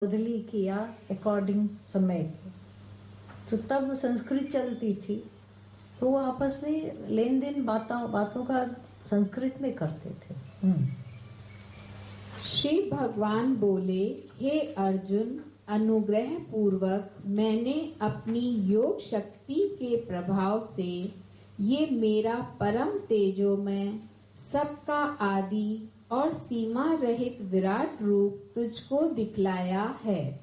बदली किया अकॉर्डिंग समय के। तो तब संस्कृत चलती थी, तो वो आपस में लेन देन बातों का संस्कृत में करते थे। श्री भगवान बोले, हे अर्जुन, अनुग्रह पूर्वक मैंने अपनी योग शक्ति के प्रभाव से ये मेरा परम तेजोमय, सबका आदि और सीमा रहित विराट रूप तुझको दिखलाया है,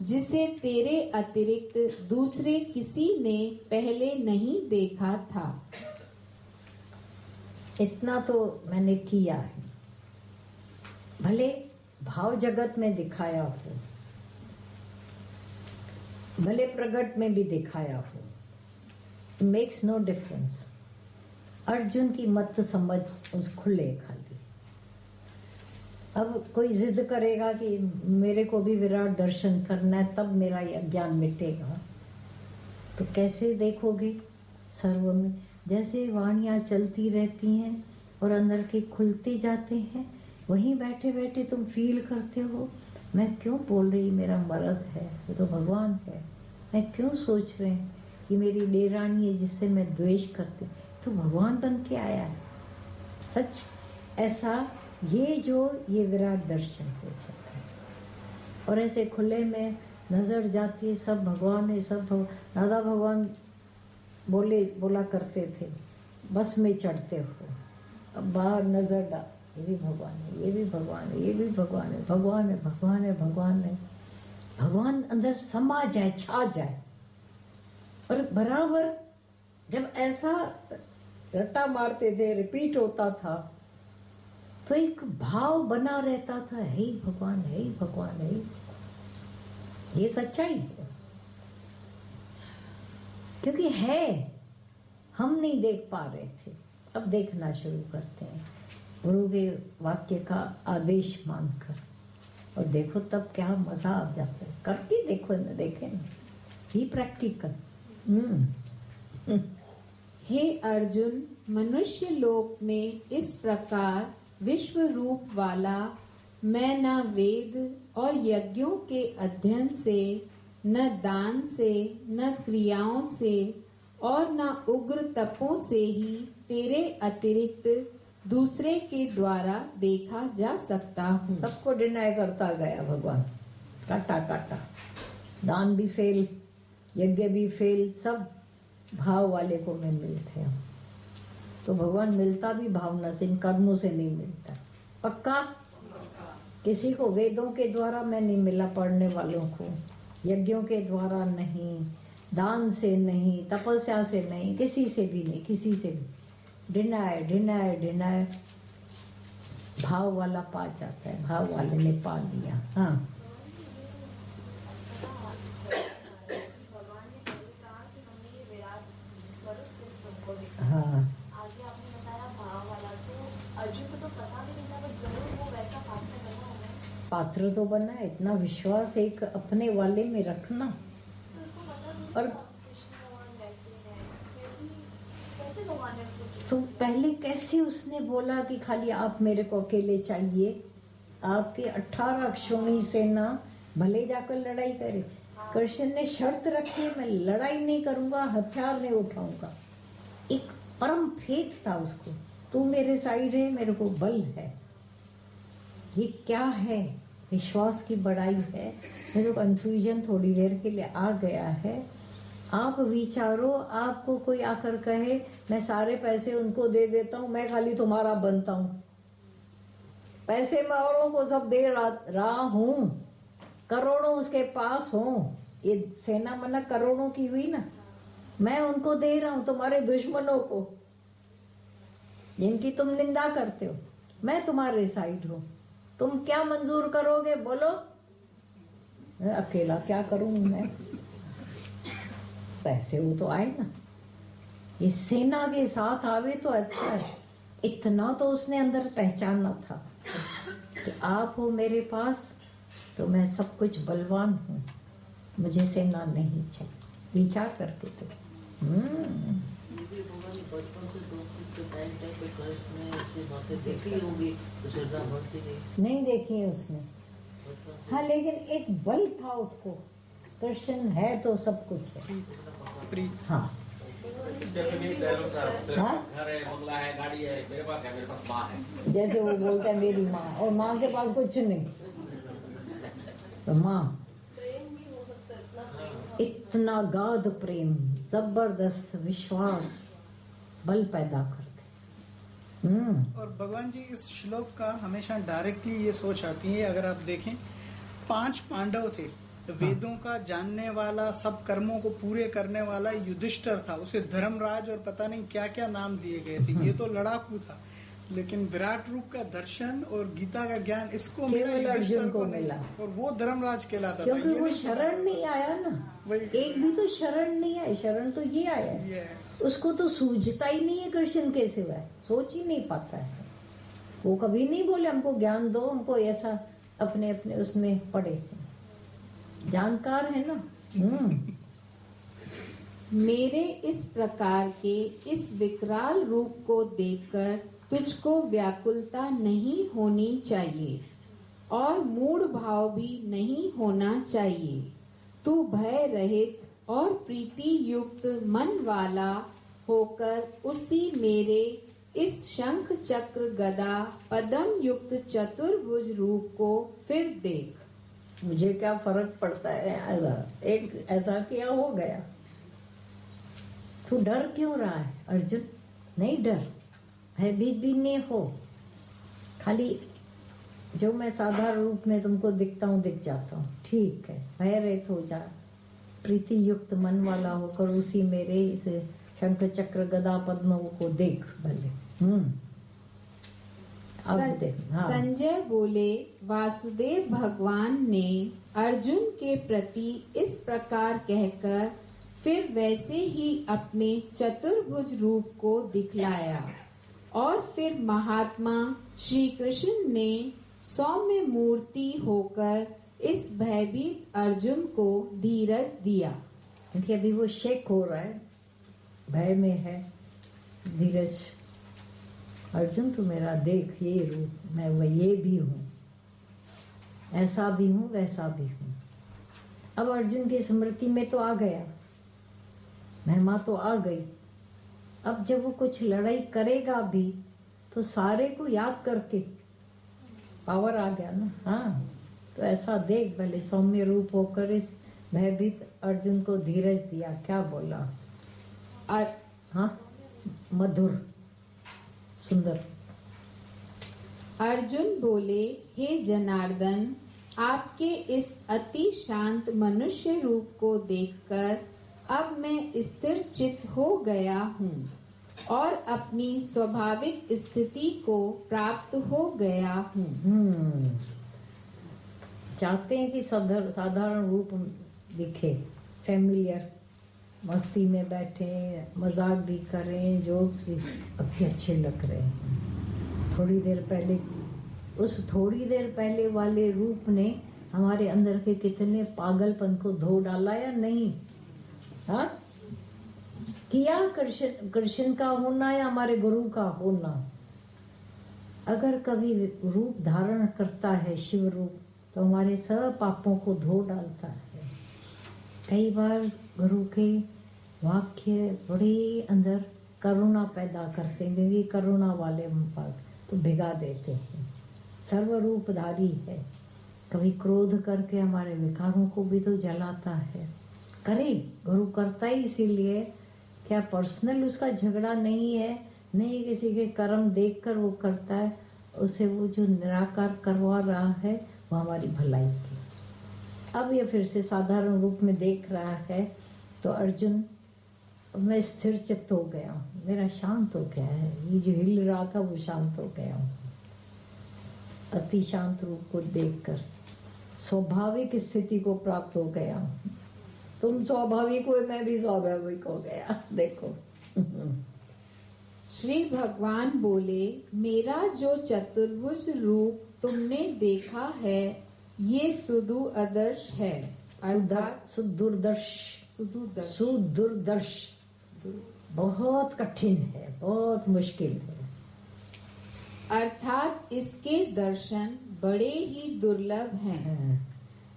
जिसे तेरे अतिरिक्त दूसरे किसी ने पहले नहीं देखा था। इतना तो मैंने किया है, भले भाव जगत में दिखाया हो, भले प्रगट में भी दिखाया हो, it makes no difference. Arjun की मत समझ उस खुले खाली। अब कोई जिद करेगा कि मेरे को भी विराट दर्शन करना है, तब मेरा ये अज्ञान मिटेगा, तो कैसे देखोगे? सर्व में जैसे वाणियां चलती रहती हैं और अंदर के खुलते जाते हैं, वहीं बैठे बैठे तुम फील करते हो, मैं क्यों बोल रही, मेरा मर्द है, ये तो भगवान है। मैं क्यों सोच रहे हैं कि मेरी डेरानी है जिससे मैं द्वेष करती, तो भगवान बन के आया है। सच ऐसा ये विराट दर्शन हो जाता है, और ऐसे खुले में नजर जाती है, सब भगवान है, सब दादा भगवान बोला करते थे, बस में चढ़ते हो, अब बाहर नजर डाल, ये भी भगवान है, ये भी भगवान है, ये भी भगवान है, भगवान है, भगवान है, भगवान है। भगवान अंदर समा जाए, छा जाए। और बराबर जब ऐसा रट्टा मारते थे, रिपीट होता था, तो एक भाव बना रहता था, हे भगवान, हे भगवान, हे। ये सच्चाई है, क्योंकि है, हम नहीं देख पा रहे थे, अब देखना शुरू करते हैं गुरु के वाक्य का आदेश मानकर। और देखो तब क्या मजा आ जाता है, करके देखो ना, देखे ना, ही प्रैक्टिकल। हे अर्जुन, मनुष्य लोक में इस प्रकार विश्व रूप वाला मैं न वेद और यज्ञों के अध्ययन से, न दान से, न क्रियाओं से और न उग्र तपों से ही तेरे अतिरिक्त दूसरे के द्वारा देखा जा सकता हूँ। सबको डिनाई करता गया भगवान, काटा काटा, दान भी फेल, यज्ञ भी फेल, सब भाव वाले को मैं मिलते हैं। तो भगवान मिलता भी भावना से, इन कर्मों से नहीं मिलता। पक्का? किसी को वेदों के द्वारा मैं नहीं मिला, पढ़ने वालों को, यज्ञों के द्वारा नहीं, दान से नहीं, तपस्या से नहीं, किसी से भी नहीं, किसी से भी। डिनाय डिनाय डिनाय, भाव वाला पा जाता है, भाव वाले ने पा लिया। हाँ, हाँ, आगे आपने बताया भाव वाला, तो अर्जुन को तो पता भी नहीं था, बट जरूर वो वैसा पात्र बना होगा। पात्र तो बना, इतना विश्वास एक अपने वाले में रखना। तो उसको पता नहीं और कृष्ण भगवान वैसे हैं, कैसे भगवान ने उसको, तो पहले कैसे उसने बोला कि खाली आप मेरे को अकेले चाहिए, आपके 18 अक्षोणी सेना भले जाकर लड़ाई करे। कृष्ण ने शर्त रखी, मैं लड़ाई नहीं करूंगा, हथियार नहीं उठाऊंगा। एक परम फेथ था उसको, तू मेरे साइड है, मेरे को बल है। ये क्या है? विश्वास की बड़ाई है। मेरे को कंफ्यूजन थोड़ी देर के लिए आ गया है। आप विचारो, आपको कोई आकर कहे मैं सारे पैसे उनको दे देता हूं, मैं खाली तुम्हारा बनता हूं। पैसे मैं औरों को सब दे रहा हूं, करोड़ों उसके पास हो, ये सेना मना करोड़ों की हुई ना, मैं उनको दे रहा हूं, तुम्हारे दुश्मनों को जिनकी तुम निंदा करते हो, मैं तुम्हारे साइड हूं। तुम क्या मंजूर करोगे बोलो? अकेला क्या करूं मैं? पैसे वो तो आए ना, ये सेना के साथ आवे तो अच्छा है। इतना तो उसने अंदर पहचाना था कि आप हो मेरे पास तो मैं सब कुछ बलवान हूं, मुझे सेना नहीं चाहिए। विचार करके तो बचपन से दोस्ती टाइम पे कृष्ण ने ऐसी बातें देखी होगी, तो श्रद्धा बढ़ती गई। नहीं देखी है उसने, हाँ, लेकिन एक बल था उसको, कृष्ण है तो सब कुछ है। हाँ, घर है, बंगला है, गाड़ी है, मेरे पास माँ है। जैसे वो बोलता है मेरी माँ, और माँ के पास कुछ नहीं, तो माँ प्रेम भी हो सकता है, इतना प्रेम। इतना गाढ़ प्रेम, जबरदस्त विश्वास, बल पैदा करते। और भगवान जी इस श्लोक का हमेशा डायरेक्टली ये सोच आती है, अगर आप देखें 5 पांडव थे, वेदों का जानने वाला, सब कर्मों को पूरे करने वाला युधिष्ठिर था, उसे धर्मराज और पता नहीं क्या क्या नाम दिए गए थे। ये तो लड़ाकू था, लेकिन विराट रूप का दर्शन और गीता का ज्ञान इसको मिला, युधिष्ठिर को मिला, और वो धर्मराज कहलाता था। क्योंकि वो शरण नहीं आया ना, एक भी तो शरण नहीं आया, शरण तो ये आया, उसको तो सूझता ही नहीं है कृष्ण के सिवाय, सोच ही नहीं पाता है। वो कभी नहीं बोले हमको ज्ञान दो, हमको ऐसा अपने अपने उसमें पड़े, जानकार है ना। मेरे इस प्रकार के इस विकराल रूप को देखकर तुझको व्याकुलता नहीं होनी चाहिए और मूढ़ भाव भी नहीं होना चाहिए। तू भय रहित और प्रीति युक्त मन वाला होकर उसी मेरे इस शंख चक्र गदा पदम युक्त चतुर्भुज रूप को फिर देख। मुझे क्या फर्क पड़ता है, एक ऐसा किया हो गया। तू डर क्यों रहा है अर्जुन? नहीं डर, भयभीत भी नहीं हो, खाली जो मैं साधारण रूप में तुमको दिखता हूँ दिख जाता हूँ, ठीक है। भय रहित हो जा, प्रीति युक्त मन वाला होकर उसी मेरे इस शंख चक्र गदा पद्म को देख भले। अब देख। हाँ। संजय बोले, वासुदेव भगवान ने अर्जुन के प्रति इस प्रकार कहकर फिर वैसे ही अपने चतुर्भुज रूप को दिखलाया और फिर महात्मा श्री कृष्ण ने सौम्य मूर्ति होकर इस भयभीत अर्जुन को धीरज दिया। क्योंकि अभी वो शेक हो रहा है, भय में है। धीरज, अर्जुन तू मेरा देख ये रूप, मैं वो ये भी हूँ, ऐसा भी हूँ वैसा भी हूँ। अब अर्जुन की स्मृति में तो आ गया, महिमा तो आ गई। अब जब वो कुछ लड़ाई करेगा भी तो सारे को याद करके पावर आ गया ना। हाँ, तो ऐसा देख भले सौम्य रूप होकर इस भयभीत अर्जुन को धीरज दिया। क्या बोला? हाँ, मधुर सुंदर। अर्जुन बोले, हे जनार्दन, आपके इस अति शांत मनुष्य रूप को देखकर अब मैं स्थिर चित्त हो गया हूँ और अपनी स्वाभाविक स्थिति को प्राप्त हो गया हूँ। चाहते हैं कि साधारण रूप दिखे, फेमिलियर, मस्ती में बैठे, मजाक भी करें, जोक्स भी अभी अच्छे लग रहे हैं। थोड़ी देर पहले वाले रूप ने हमारे अंदर के कितने पागलपन को धो डाला या नहीं? हाँ, किया कृष्ण का होना या हमारे गुरु का होना। अगर कभी रूप धारण करता है शिव रूप, तो हमारे सब पापों को धो डालता है। कई बार गुरु के वाक्य बड़े अंदर करुणा पैदा करते हैं, क्योंकि करुणा वाले पाप तो भिगा देते हैं। सर्वरूपधारी है, कभी क्रोध करके हमारे विकारों को भी तो जलाता है। करे, गुरु करता ही इसीलिए, क्या पर्सनल उसका झगड़ा नहीं है, नहीं किसी के कर्म देखकर वो करता है, उसे वो जो निराकार करवा रहा है वो हमारी भलाई की। अब ये फिर से साधारण रूप में देख रहा है तो अर्जुन, मैं स्थिर चित्त हो गया हूँ, मेरा शांत हो गया है, ये जो हिल रहा था वो शांत हो गया हूँ। अति शांत रूप को देखकर स्वाभाविक स्थिति को प्राप्त हो गया हूँ। तुम स्वाभाविक हो, मैं भी स्वाभाविक हो गया। देखो। श्री भगवान बोले, मेरा जो चतुर्भुज रूप तुमने देखा है ये सुदू आदर्श है, अर्थात सुदुर्दर्श, बहुत कठिन है, बहुत मुश्किल है। अर्थात इसके दर्शन बड़े ही दुर्लभ हैं।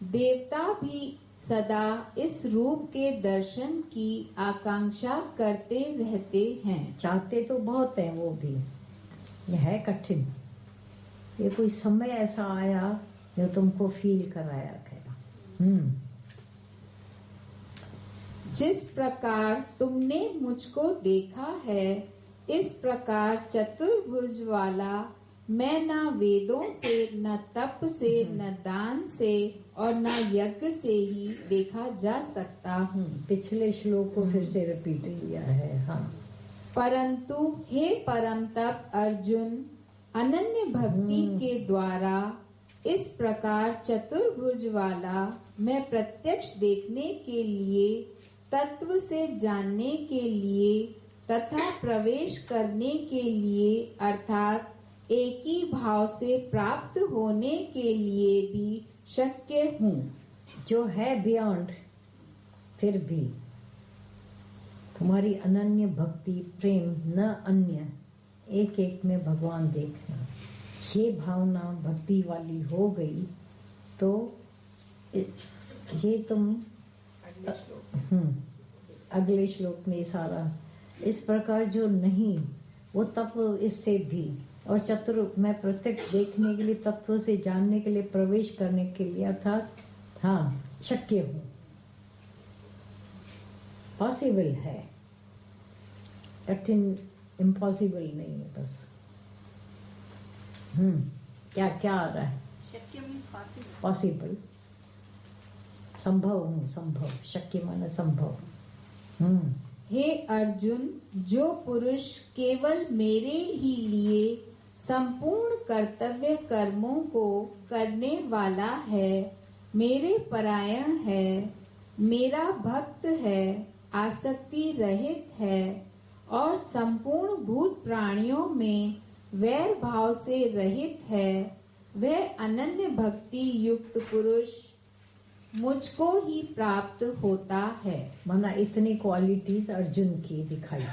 देवता भी सदा इस रूप के दर्शन की आकांक्षा करते रहते हैं। चाहते तो बहुत है वो भी, यह है कठिन। ये कोई समय ऐसा आया जो तुमको फील कराया गया। जिस प्रकार तुमने मुझको देखा है, इस प्रकार चतुर्भुज वाला मैं न वेदों से, न तप से, न दान से और न यज्ञ से ही देखा जा सकता हूँ। पिछले श्लोक को फिर से रिपीट किया है। हाँ, परंतु हे परम तप अर्जुन, अनन्य भक्ति के द्वारा इस प्रकार चतुर्भुज वाला मैं प्रत्यक्ष देखने के लिए, तत्व से जानने के लिए तथा प्रवेश करने के लिए अर्थात एक ही भाव से प्राप्त होने के लिए भी शक्य हूँ। जो है बियॉन्ड, फिर भी तुम्हारी अनन्य भक्ति, प्रेम, न अन्य, एक एक में भगवान देखना, ये भावना भक्ति वाली हो गई तो ये तुम अगले श्लोक में सारा इस प्रकार जो नहीं, वो तप इससे भी, और चतुर मैं प्रत्यक्ष देखने के लिए, तत्व से जानने के लिए, प्रवेश करने के लिए अर्थात हाँ शक्य हूँ, पॉसिबल है, कठिन इम्पॉसिबल नहीं है बस। क्या क्या आ रहा है? शक्य मीन्स पॉसिबल, संभव हूँ, संभव, शक्य माना संभव। हे अर्जुन, जो पुरुष केवल मेरे ही लिए संपूर्ण कर्तव्य कर्मों को करने वाला है, मेरे परायण है, मेरा भक्त है, आसक्ति रहित है और संपूर्ण भूत प्राणियों में वैर भाव से रहित है, वह अनन्य भक्ति युक्त पुरुष मुझको ही प्राप्त होता है। माना इतनी क्वालिटीज अर्जुन की दिखाई।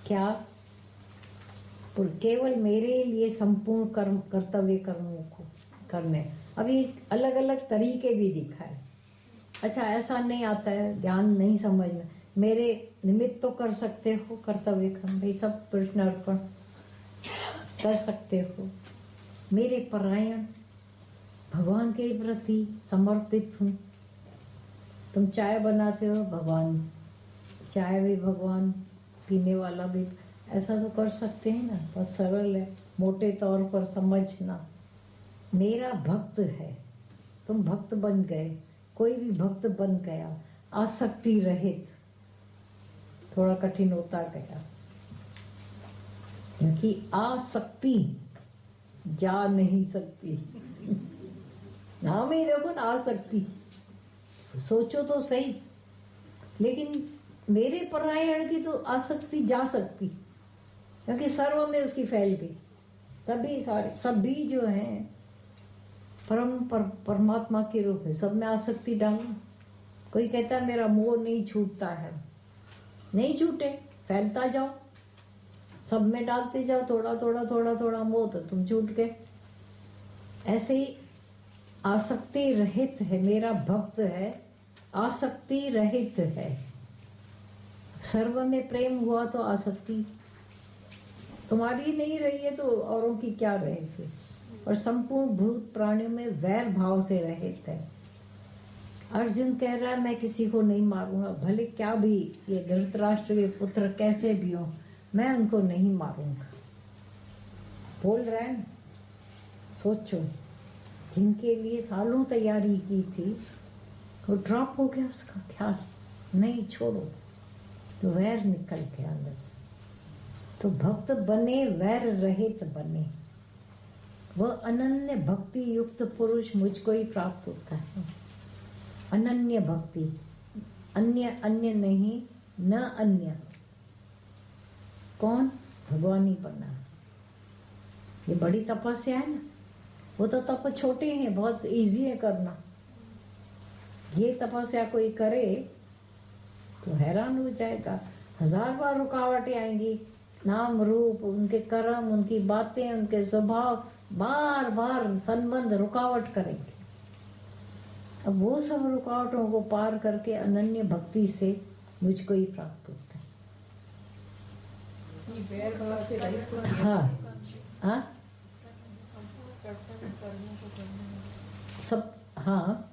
क्या? केवल मेरे लिए संपूर्ण कर्म, कर्तव्य कर्मों को करने। अभी अलग अलग तरीके भी दिखाए। अच्छा, ऐसा नहीं आता है, ज्ञान नहीं समझ में, मेरे निमित्त तो कर सकते हो कर्तव्य कर्म, ये सब प्रश्न अर्पण कर सकते हो। मेरे परायण, भगवान के प्रति समर्पित हूँ। तुम चाय बनाते हो, भगवान, चाय भी भगवान, पीने वाला भी, ऐसा तो कर सकते हैं ना। बहुत सरल है, मोटे तौर पर समझना। मेरा भक्त है, तुम भक्त बन गए, कोई भी भक्त बन गया, आसक्ति रहित। थोड़ा कठिन होता गया क्योंकि आसक्ति जा नहीं सकती। नाम ही देखो ना, आसक्ति, सोचो तो सही। लेकिन मेरे परायण की तो आसक्ति जा सकती, क्योंकि सर्व में उसकी फैल गई। सभी सारे सभी जो हैं परमात्मा के रूप है, सब में आसक्ति डालो। कोई कहता है मेरा मोह नहीं छूटता है, नहीं छूटे, फैलता जाओ, सब में डालते जाओ, थोड़ा थोड़ा थोड़ा थोड़ा मोह, तो तुम छूट गए। ऐसे ही आसक्ति रहित है, मेरा भक्त है, आसक्ति रहित है। सर्व में प्रेम हुआ तो आसक्ति तुम्हारी नहीं रही है तो औरों की क्या रहे फिर। और संपूर्ण भूत प्राणियों में वैर भाव से रहित है। अर्जुन कह रहा है मैं किसी को नहीं मारूंगा, भले क्या भी ये धृतराष्ट्र के पुत्र कैसे भी हो, मैं उनको नहीं मारूंगा। बोल रहे हैं, सोचो, जिनके लिए सालों तैयारी की थी, वो ड्रॉप हो गया उसका ख्याल, नहीं छोड़ो, तो वैर निकल गया अंदर से। तो भक्त बने, वैर रहित बने, वह अनन्य भक्ति युक्त पुरुष मुझको ही प्राप्त होता है। अनन्य भक्ति, अन्य अन्य नहीं, न अन्य। कौन? भगवान ही बना। ये बड़ी तपस्या है ना। वो तो तप छोटे हैं, बहुत इजी है करना। ये तपस्या कोई करे तो हैरान हो जाएगा। 1000 बार रुकावटें आएंगी, नाम रूप, उनके कर्म, उनकी बातें, उनके स्वभाव, बार बार संबंध रुकावट करेंगे। अब वो सब रुकावटों को पार करके अनन्य भक्ति से मुझको ही प्राप्त होता है। हाँ हाँ सब, हाँ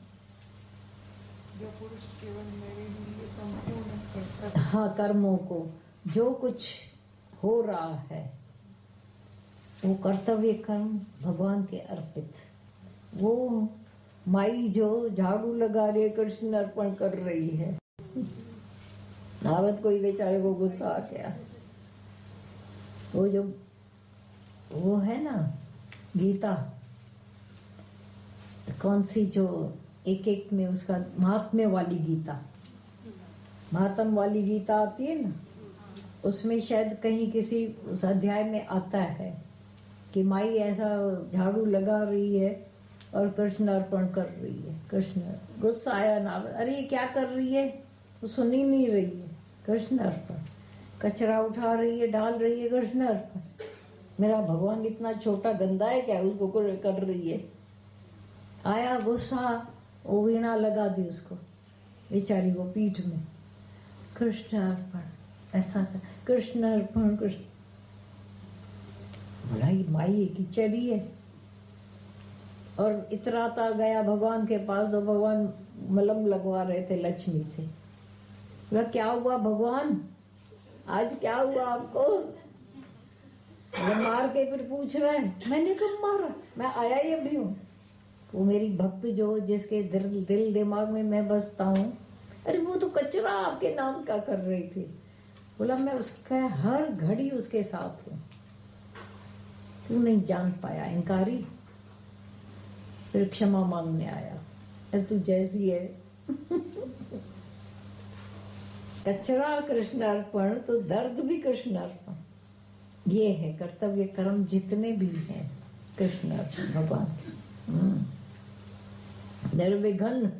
हाँ कर्मों को जो कुछ हो रहा है वो कर्तव्य कर्म भगवान के अर्पित। वो माई जो झाड़ू लगा रही कृष्ण अर्पण कर रही है, नारद को ही बेचारे को गुस्सा आ गया। वो जो वो है ना गीता, कौन सी जो एक एक में उसका महात्म्य वाली गीता, महात्म वाली गीता आती है ना, उसमें शायद कहीं किसी उस अध्याय में आता है कि माई ऐसा झाड़ू लगा रही है और कृष्ण अर्पण कर रही है। कृष्ण गुस्सा आया ना, अरे क्या कर रही है, वो सुन ही नहीं रही है। कृष्ण अर्पण, कचरा उठा रही है, डाल रही है, कृष्ण अर्पण। मेरा भगवान इतना छोटा गंदा है क्या उसको कर रही है। आया गुस्सा, वो वीणा लगा दी उसको बेचारी को पीठ में, कृष्ण अर्पण ऐसा कृष्ण अर्पण कृष्ण। बोला ये माई की चरी है। और इतराता गया भगवान के पास, तो भगवान मलम लगवा रहे थे लक्ष्मी से। बोला क्या हुआ भगवान, आज क्या हुआ आपको? मार के फिर पूछ रहे हैं, मैंने कब मारा, मैं आया ही अभी हूँ। वो मेरी भक्त जो जिसके दिल दिमाग में मैं बसता हूँ, अरे वो तो कचरा आपके नाम का कर रही थी। बोला मैं उसका हर घड़ी उसके साथ हूँ, तू नहीं जान पाया इनकारी। फिर क्षमा मांगने आया, अरे तू जैसी है। कचरा कृष्ण अर्पण तो दर्द भी कृष्ण अर्पण। ये है कर्तव्य कर्म जितने भी हैं कृष्ण अर्पण भगवान। निर्विघ्न